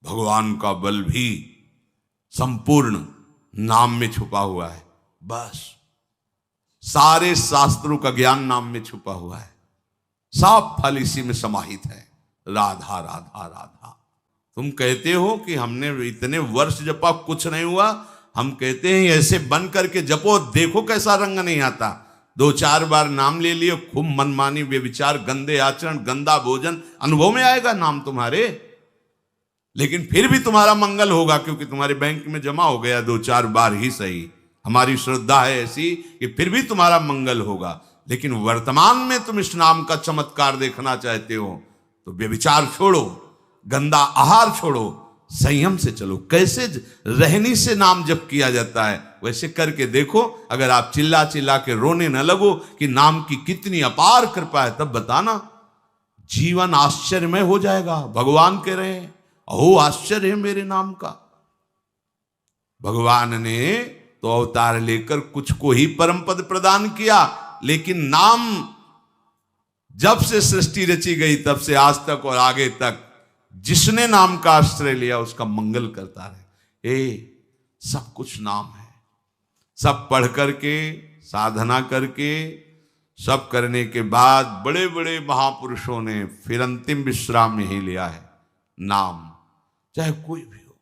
भगवान का बल भी संपूर्ण नाम में छुपा हुआ है। बस सारे शास्त्रों का ज्ञान नाम में छुपा हुआ है। सब फल इसी में समाहित है। राधा राधा राधा। तुम कहते हो कि हमने इतने वर्ष जपा कुछ नहीं हुआ, हम कहते हैं ऐसे बन करके जपो, देखो कैसा रंग नहीं आता। 2-4 बार नाम ले लिए, खूब मनमानी व्यभिचार, गंदे आचरण, गंदा भोजन अनुभव में आएगा नाम तुम्हारे, लेकिन फिर भी तुम्हारा मंगल होगा, क्योंकि तुम्हारे बैंक में जमा हो गया 2-4 बार ही सही। हमारी श्रद्धा है ऐसी कि फिर भी तुम्हारा मंगल होगा। लेकिन वर्तमान में तुम इस नाम का चमत्कार देखना चाहते हो तो व्यभिचार छोड़ो, गंदा आहार छोड़ो, संयम से चलो। कैसे रहनी से नाम जप किया जाता है वैसे करके देखो। अगर आप चिल्ला चिल्ला के रोने न लगो कि नाम की कितनी अपार कृपा है, तब बताना, जीवन आश्चर्यमय हो जाएगा। भगवान कह रहे हैं अहो आश्चर्य है मेरे नाम का। भगवान ने तो अवतार लेकर कुछ को ही परम पद प्रदान किया, लेकिन नाम जब से सृष्टि रची गई तब से आज तक और आगे तक जिसने नाम का आश्रय लिया उसका मंगल करता रहे। सब कुछ नाम है। सब पढ़ करके, साधना करके, सब करने के बाद बड़े बड़े महापुरुषों ने फिर अंतिम विश्राम यही लिया है, नाम। चाहे कोई भी हो,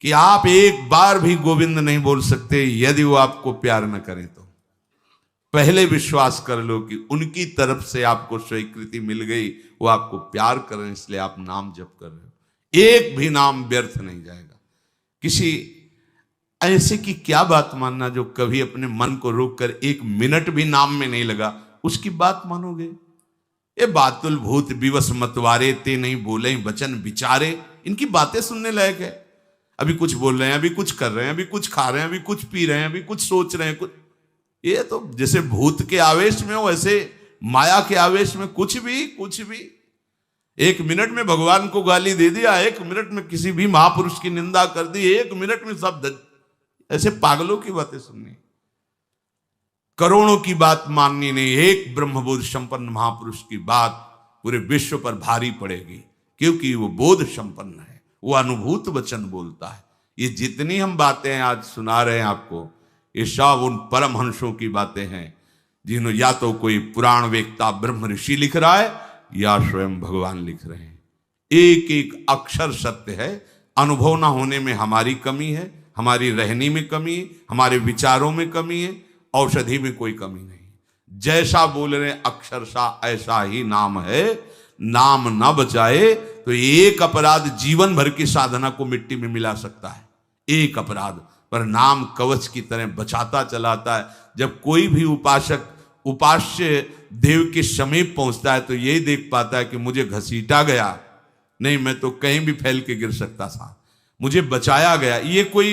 कि आप एक बार भी गोविंद नहीं बोल सकते यदि वो आपको प्यार न करें तो। पहले विश्वास कर लो कि उनकी तरफ से आपको स्वीकृति मिल गई, वो आपको प्यार कर रहे हैं, इसलिए आप नाम जप कर रहे हो। एक भी नाम व्यर्थ नहीं जाएगा। किसी ऐसे की क्या बात मानना जो कभी अपने मन को रोककर 1 मिनट भी नाम में नहीं लगा, उसकी बात मानोगे? ये बातुल भूत विवश मतवारे, ते नहीं बोले वचन विचारे, इनकी बातें सुनने लायक है। अभी कुछ बोल रहे हैं, अभी कुछ कर रहे हैं, अभी कुछ खा रहे हैं, अभी कुछ पी रहे हैं, अभी कुछ सोच रहे हैं, कुछ। ये तो जैसे भूत के आवेश में हो, ऐसे माया के आवेश में कुछ भी। 1 मिनट में भगवान को गाली दे दिया, 1 मिनट में किसी भी महापुरुष की निंदा कर दी, 1 मिनट में सब ऐसे पागलों की बातें सुननी, करोड़ों की बात माननी नहीं। एक ब्रह्मबोध संपन्न महापुरुष की बात पूरे विश्व पर भारी पड़ेगी, क्योंकि वो बोध संपन्न है, वो अनुभूत वचन बोलता है। ये जितनी हम बातें आज सुना रहे हैं आपको, ये सब उन परमहंसों की बातें हैं जिन्होंने या तो कोई पुराण वेत्ता ब्रह्म ऋषि लिख रहा है या स्वयं भगवान लिख रहे हैं। एक एक अक्षर सत्य है। अनुभव ना होने में हमारी कमी है, हमारी रहनी में कमी है, हमारे विचारों में कमी है, औषधि में कोई कमी नहीं। जैसा बोल रहे अक्षरशा ऐसा ही नाम है। नाम ना बचाए तो एक अपराध जीवन भर की साधना को मिट्टी में मिला सकता है, एक अपराध। पर नाम कवच की तरह बचाता चलाता है। जब कोई भी उपासक उपास्य देव के समीप पहुंचता है तो यही देख पाता है कि मुझे घसीटा गया नहीं, मैं तो कहीं भी फैल के गिर सकता था, मुझे बचाया गया। ये कोई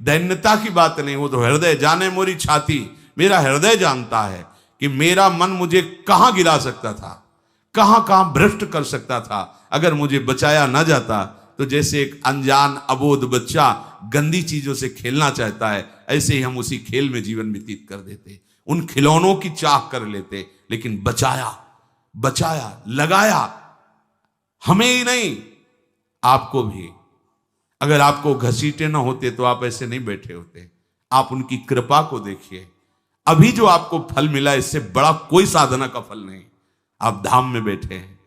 दैन्यता की बात नहीं, वो तो हृदय जाने मोरी छाती। मेरा हृदय जानता है कि मेरा मन मुझे कहां गिरा सकता था, कहां कहां भ्रष्ट कर सकता था। अगर मुझे बचाया ना जाता तो जैसे एक अनजान अबोध बच्चा गंदी चीजों से खेलना चाहता है, ऐसे ही हम उसी खेल में जीवन व्यतीत कर देते, उन खिलौनों की चाह कर लेते। लेकिन बचाया, लगाया, हमें ही नहीं आपको भी। अगर आपको घसीटे ना होते तो आप ऐसे नहीं बैठे होते। आप उनकी कृपा को देखिए। अभी जो आपको फल मिला, इससे बड़ा कोई साधना का फल नहीं। आप धाम में बैठे हैं,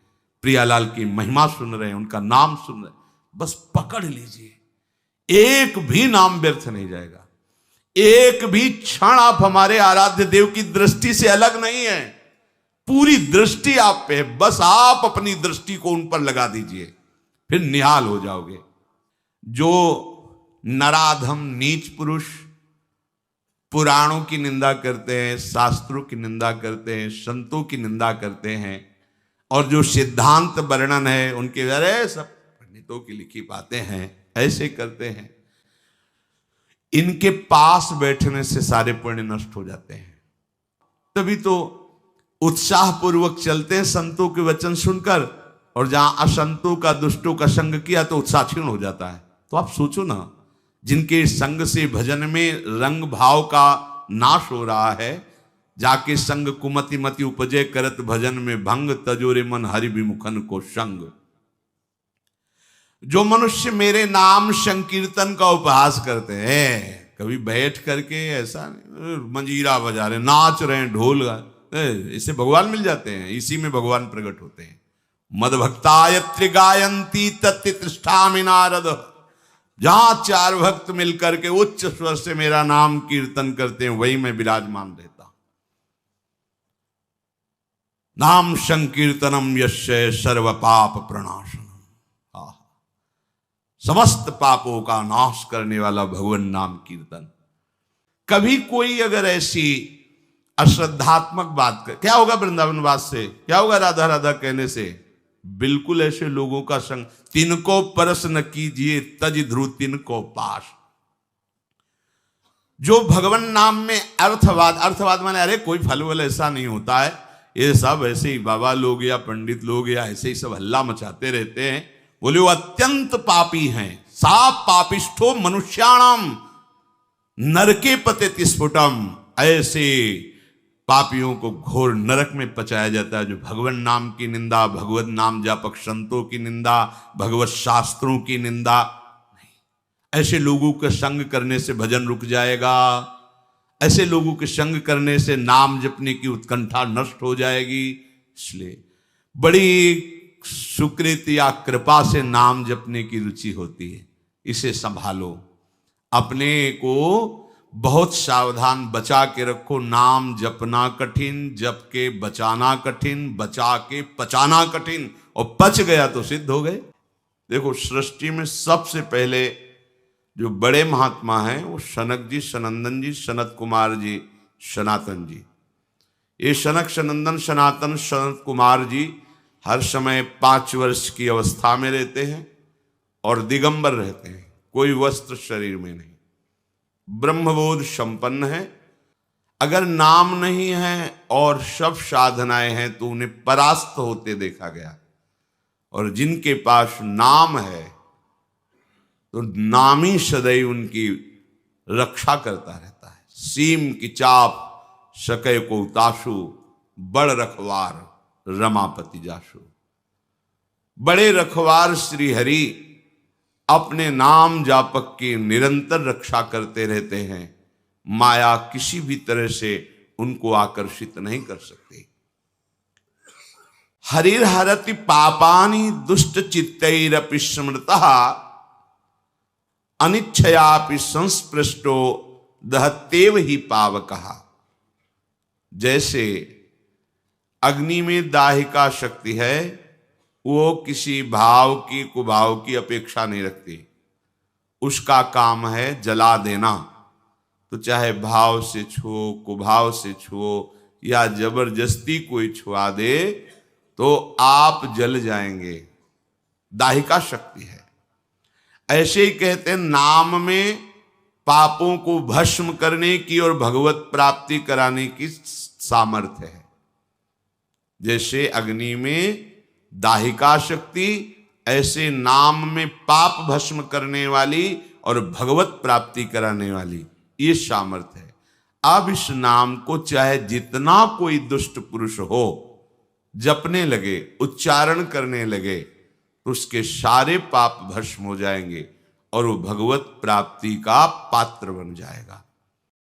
प्रियालाल की महिमा सुन रहे हैं, उनका नाम सुन रहे हैं, बस पकड़ लीजिए। एक भी नाम व्यर्थ नहीं जाएगा। एक भी क्षण आप हमारे आराध्य देव की दृष्टि से अलग नहीं है। पूरी दृष्टि आप पे है, बस आप अपनी दृष्टि को उन पर लगा दीजिए, फिर निहाल हो जाओगे। जो नराधम नीच पुरुष पुराणों की निंदा करते हैं, शास्त्रों की निंदा करते हैं, संतों की निंदा करते हैं, और जो सिद्धांत वर्णन है उनके अरे सब पंडितों की लिखी बातें हैं, ऐसे करते हैं, इनके पास बैठने से सारे पुण्य नष्ट हो जाते हैं। तभी तो उत्साह पूर्वक चलते हैं संतों के वचन सुनकर, और जहां असंतों का, दुष्टों का संग किया तो उत्साह क्षीण हो जाता है। तो आप सोचो ना, जिनके संग से भजन में रंग भाव का नाश हो रहा है, जाके संग कुमति मति उपजे करत भजन में भंग, तजोरे मन हरि विमुखन को संग। जो मनुष्य मेरे नाम संकीर्तन का उपहास करते हैं, कभी बैठ करके ऐसा नहीं मंजीरा बजा रहे, नाच रहे हैं, ढोल गा, इससे भगवान मिल जाते हैं, इसी में भगवान प्रकट होते हैं। मद भक्तायत्रि गायंती तत्ति तिष्ठामि नारद, जहां चार भक्त मिलकर के उच्च स्वर से मेरा नाम कीर्तन करते हैं, वही मैं विराजमान रहता। नाम संकीर्तनम यस्य सर्व पाप प्रणाशनम, समस्त पापों का नाश करने वाला भगवान नाम कीर्तन। कभी कोई अगर ऐसी अश्रद्धात्मक बात कर, क्या होगा वृंदावनवास से, क्या होगा राधा राधा कहने से? बिल्कुल ऐसे लोगों का संग, तिनको परस न कीजिए तज ध्रुव तिनको पास। जो भगवान नाम में अर्थवाद माने अरे कोई फल वल ऐसा नहीं होता है, ये सब ऐसे ही बाबा लोग या पंडित लोग या ऐसे ही सब हल्ला मचाते रहते हैं, बोले वो अत्यंत पापी हैं। सा पापिष्ठो मनुष्याणाम नरके पतेति स्फुटम, ऐसे पापियों को घोर नरक में पचाया जाता है जो भगवान नाम की निंदा, भगवत नाम जापक संतों की निंदा, भगवत शास्त्रों की निंदा। ऐसे लोगों के संग करने से भजन रुक जाएगा, ऐसे लोगों के संग करने से नाम जपने की उत्कंठा नष्ट हो जाएगी। इसलिए बड़ी सुकृति या कृपा से नाम जपने की रुचि होती है, इसे संभालो, अपने को बहुत सावधान बचा के रखो। नाम जपना कठिन, जप के बचाना कठिन, बचा के पचाना कठिन, और पच गया तो सिद्ध हो गए। देखो सृष्टि में सबसे पहले जो बड़े महात्मा हैं वो सनक जी, सनंदन जी, सनत कुमार जी, सनातन जी। ये सनक सनंदन सनातन सनत कुमार जी हर समय 5 वर्ष की अवस्था में रहते हैं और दिगंबर रहते हैं, कोई वस्त्र शरीर में नहीं, ब्रह्मबोध संपन्न है। अगर नाम नहीं है और सब साधनाएं हैं तो उन्हें परास्त होते देखा गया, और जिनके पास नाम है तो नाम ही सदैव उनकी रक्षा करता रहता है। सीम की चाप सकै को ताशु, बड़ रखवार रमापति जाशु। बड़े रखवार श्री हरि अपने नाम जापक की निरंतर रक्षा करते रहते हैं, माया किसी भी तरह से उनको आकर्षित नहीं कर सकती। हरिर्हरति पापानि दुष्ट चित्तैरपि स्मृतः, अनिच्छयापि संस्पृष्टो दहत्येव ही पावकः। जैसे अग्नि में दाहिका शक्ति है, वो किसी भाव की कुभाव की अपेक्षा नहीं रखती, उसका काम है जला देना। तो चाहे भाव से छुओ, कुभाव से छुओ या जबरदस्ती कोई छुआ दे तो आप जल जाएंगे, दाहिका शक्ति है। ऐसे ही कहते हैं नाम में पापों को भस्म करने की और भगवत प्राप्ति कराने की सामर्थ्य है। जैसे अग्नि में दाहिका शक्ति, ऐसे नाम में पाप भस्म करने वाली और भगवत प्राप्ति कराने वाली ये सामर्थ्य है। अब इस नाम को चाहे जितना कोई दुष्ट पुरुष हो जपने लगे, उच्चारण करने लगे, तो उसके सारे पाप भस्म हो जाएंगे और वो भगवत प्राप्ति का पात्र बन जाएगा।